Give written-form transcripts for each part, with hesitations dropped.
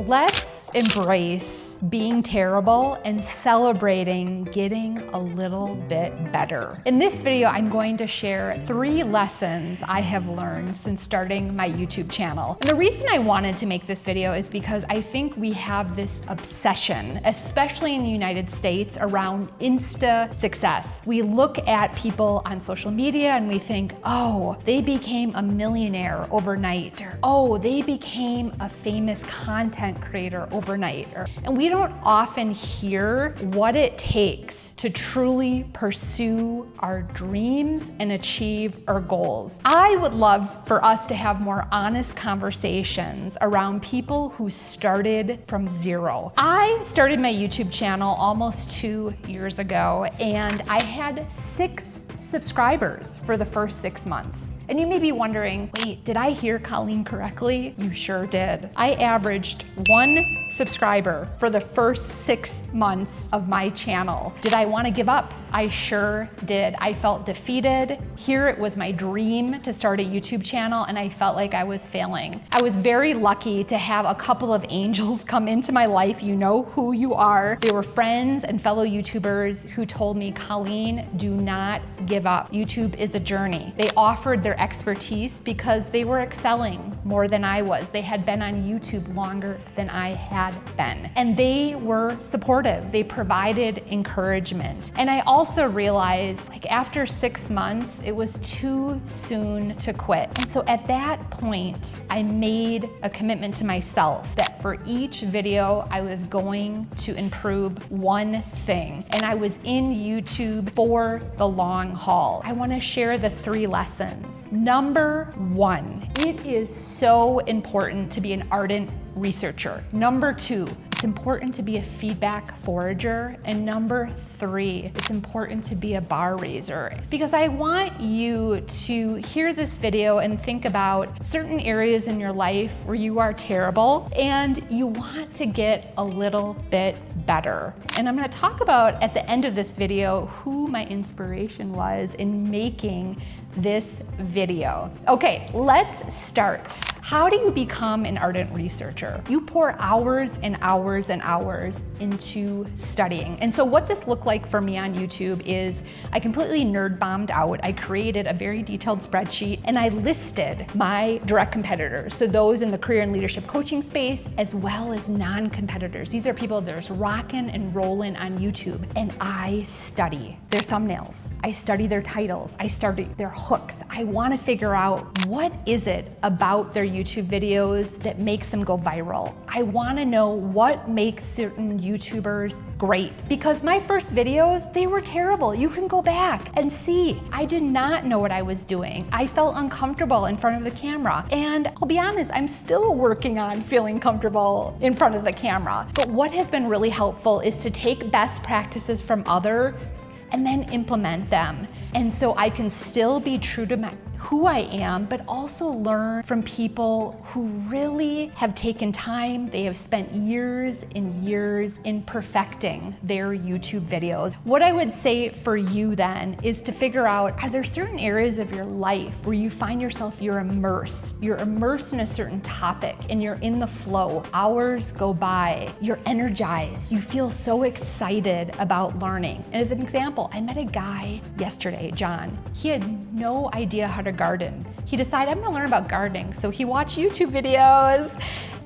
let's embrace being terrible and celebrating getting a little bit better. In this video, I'm going to share 3 lessons I have learned since starting my YouTube channel. And the reason I wanted to make this video is because I think we have this obsession, especially in the United States, around Insta success. We look at people on social media and we think, oh, they became a millionaire overnight, or oh, they became a famous content creator overnight. And we don't often hear what it takes to truly pursue our dreams and achieve our goals. I would love for us to have more honest conversations around people who started from zero. I started my YouTube channel almost 2 years ago, and I had 6 subscribers for the first 6 months. And you may be wondering, wait, did I hear Colleen correctly? You sure did. I averaged 1 subscriber for the first 6 months of my channel. Did I want to give up? I sure did. I felt defeated. Here it was my dream to start a YouTube channel, and I felt like I was failing. I was very lucky to have a couple of angels come into my life. You know who you are. They were friends and fellow YouTubers who told me, Colleen, do not give up. YouTube is a journey. They offered their expertise because they were excelling more than I was. They had been on YouTube longer than I had been. And they were supportive. They provided encouragement. And I also realized, like, after 6 months, it was too soon to quit. And so at that point, I made a commitment to myself that for each video, I was going to improve one thing. And I was in YouTube for the long haul. I want to share the 3 lessons. Number 1, it is so important to be an ardent researcher. Number 2, it's important to be a feedback forager. And number 3, it's important to be a bar raiser. Because I want you to hear this video and think about certain areas in your life where you are terrible and you want to get a little bit better. And I'm going to talk about at the end of this video who my inspiration was in making this video. Okay, let's start. How do you become an ardent researcher? You pour hours and hours and hours into studying. And so what this looked like for me on YouTube is I completely nerd bombed out. I created a very detailed spreadsheet and I listed my direct competitors. So those in the career and leadership coaching space, as well as non-competitors. These are people that are rocking and rolling on YouTube. And I study their thumbnails. I study their titles. I study their hooks. I want to figure out what is it about their YouTube videos that makes them go viral. I want to know what makes certain YouTubers great, because my first videos, they were terrible. You can go back and see. I did not know what I was doing. I felt uncomfortable in front of the camera. And I'll be honest, I'm still working on feeling comfortable in front of the camera. But what has been really helpful is to take best practices from others and then implement them. And so I can still be true to who I am, but also learn from people who really have taken time. They have spent years and years in perfecting their YouTube videos. What I would say for you then is to figure out, are there certain areas of your life where you find yourself, you're immersed in a certain topic and you're in the flow. Hours go by, you're energized, you feel so excited about learning. And as an example, I met a guy yesterday, John. He had no idea how to garden. He decided, I'm gonna learn about gardening. So he watched YouTube videos,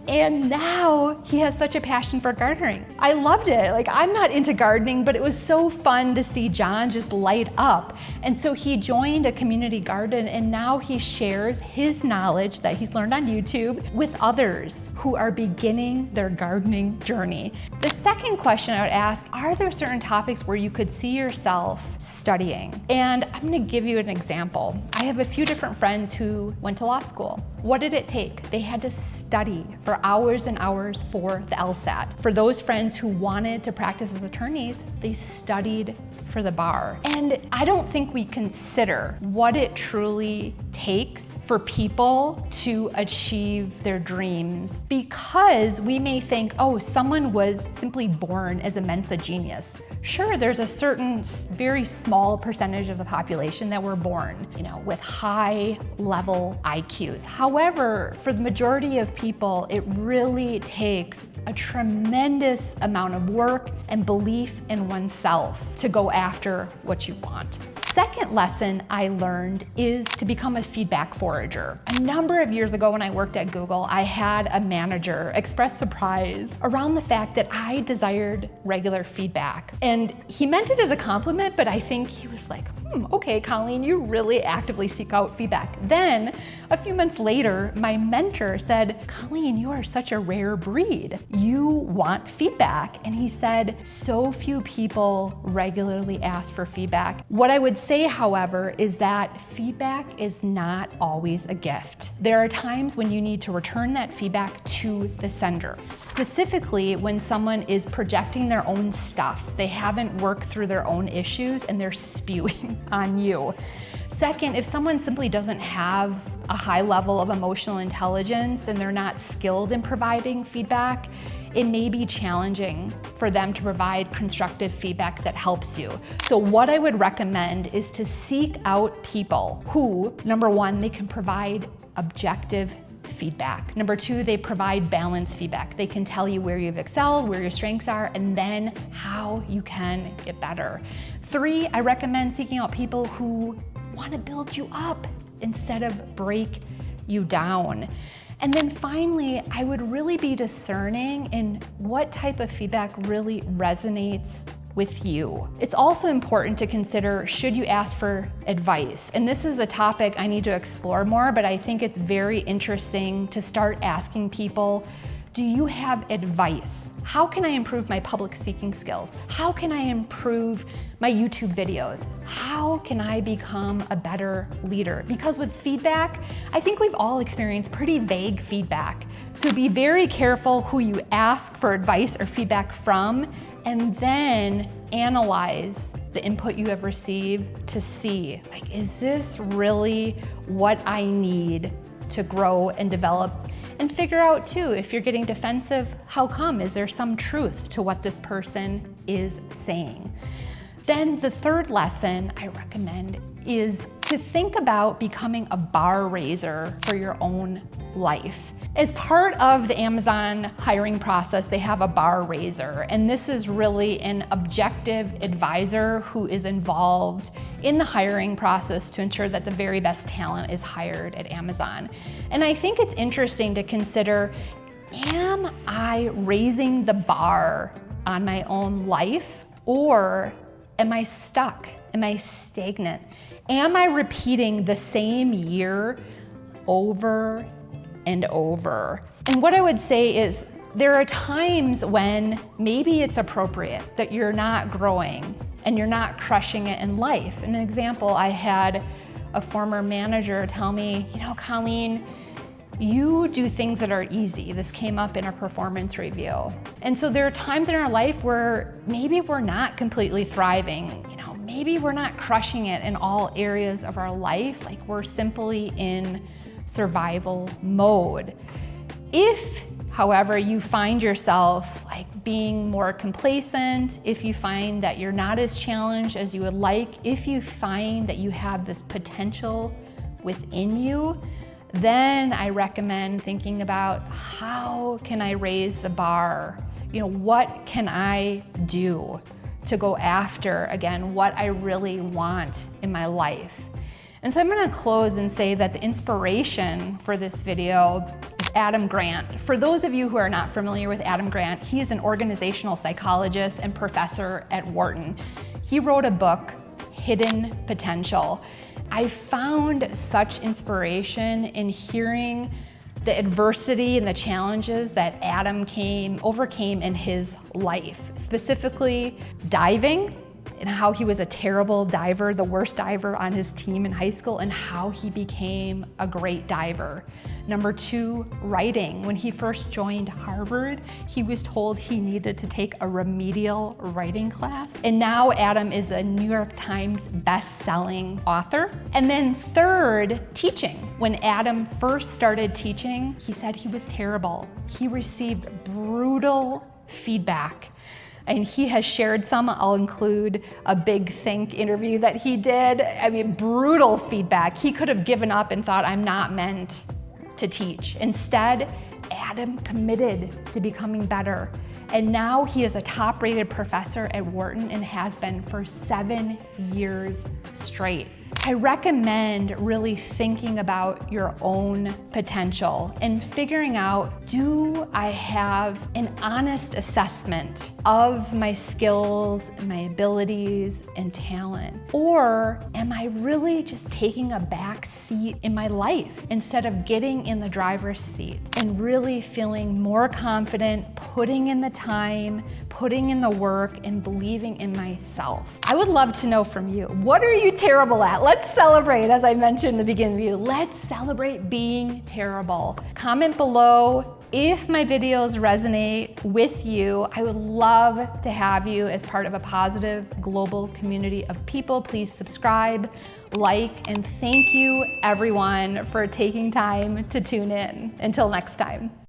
and now he has such a passion for gardening. I loved it. Like, I'm not into gardening, but it was so fun to see John just light up. And so he joined a community garden, and now he shares his knowledge that he's learned on YouTube with others who are beginning their gardening journey. The second question I would ask, are there certain topics where you could see yourself studying? And I'm gonna give you an example. I have a few different friends who went to law school. What did it take? They had to study for hours and hours for the LSAT. For those friends who wanted to practice as attorneys, they studied for the bar. And I don't think we consider what it truly takes for people to achieve their dreams, because we may think, oh, someone was simply born as a Mensa genius. Sure, there's a certain very small percentage of the population that were born, with high level IQs. However, for the majority of people, it really takes a tremendous amount of work and belief in oneself to go after what you want. Second lesson I learned is to become a feedback forager. A number of years ago when I worked at Google, I had a manager express surprise around the fact that I desired regular feedback. And he meant it as a compliment, but I think he was like, okay, Colleen, you really actively seek out feedback. Then, a few months later, my mentor said, Colleen, you are such a rare breed. You want feedback. And he said, so few people regularly ask for feedback. What I would say, however, is that feedback is not always a gift. There are times when you need to return that feedback to the sender. Specifically, when someone is projecting their own stuff, they haven't worked through their own issues and they're spewing on you. Second, if someone simply doesn't have a high level of emotional intelligence and they're not skilled in providing feedback, it may be challenging for them to provide constructive feedback that helps you. So what I would recommend is to seek out people who, number one, they can provide objective feedback. Number two, they provide balanced feedback. They can tell you where you've excelled, where your strengths are, and then how you can get better. Three, I recommend seeking out people who want to build you up instead of break you down. And then finally, I would really be discerning in what type of feedback really resonates with you. It's also important to consider, should you ask for advice? And this is a topic I need to explore more, but I think it's very interesting to start asking people, do you have advice? How can I improve my public speaking skills? How can I improve my YouTube videos? How can I become a better leader? Because with feedback, I think we've all experienced pretty vague feedback. So be very careful who you ask for advice or feedback from, and then analyze the input you have received to see, is this really what I need to grow and develop? And figure out too, if you're getting defensive, how come? Is there some truth to what this person is saying? Then the third lesson I recommend is to think about becoming a bar raiser for your own life. As part of the Amazon hiring process, they have a bar raiser, and this is really an objective advisor who is involved in the hiring process to ensure that the very best talent is hired at Amazon. And I think it's interesting to consider, am I raising the bar on my own life, or am I stuck? Am I stagnant? Am I repeating the same year over and over? And what I would say is, there are times when maybe it's appropriate that you're not growing and you're not crushing it in life. An example, I had a former manager tell me, Colleen, you do things that are easy. This came up in a performance review. And so there are times in our life where maybe we're not completely thriving. Maybe we're not crushing it in all areas of our life. We're simply in survival mode. If, however, you find yourself being more complacent, if you find that you're not as challenged as you would like, if you find that you have this potential within you, then I recommend thinking about, how can I raise the bar? What can I do to go after, again, what I really want in my life? And so I'm gonna close and say that the inspiration for this video is Adam Grant. For those of you who are not familiar with Adam Grant, he is an organizational psychologist and professor at Wharton. He wrote a book, Hidden Potential. I found such inspiration in hearing the adversity and the challenges that Adam overcame in his life, specifically diving and how he was a terrible diver, the worst diver on his team in high school, and how he became a great diver. Number 2, writing. When he first joined Harvard, he was told he needed to take a remedial writing class. And now Adam is a New York Times best-selling author. And then 3rd, teaching. When Adam first started teaching, he said he was terrible. He received brutal feedback. And he has shared some. I'll include a Big Think interview that he did. I mean, brutal feedback. He could have given up and thought, I'm not meant to teach. Instead, Adam committed to becoming better. And now he is a top-rated professor at Wharton and has been for 7 years straight. I recommend really thinking about your own potential and figuring out, do I have an honest assessment of my skills, my abilities, and talent? Or am I really just taking a back seat in my life instead of getting in the driver's seat and really feeling more confident, putting in the time, putting in the work, and believing in myself? I would love to know from you, what are you terrible at? Let's celebrate, as I mentioned in the beginning of the video, let's celebrate being terrible. Comment below if my videos resonate with you. I would love to have you as part of a positive global community of people. Please subscribe, like, and thank you everyone for taking time to tune in. Until next time.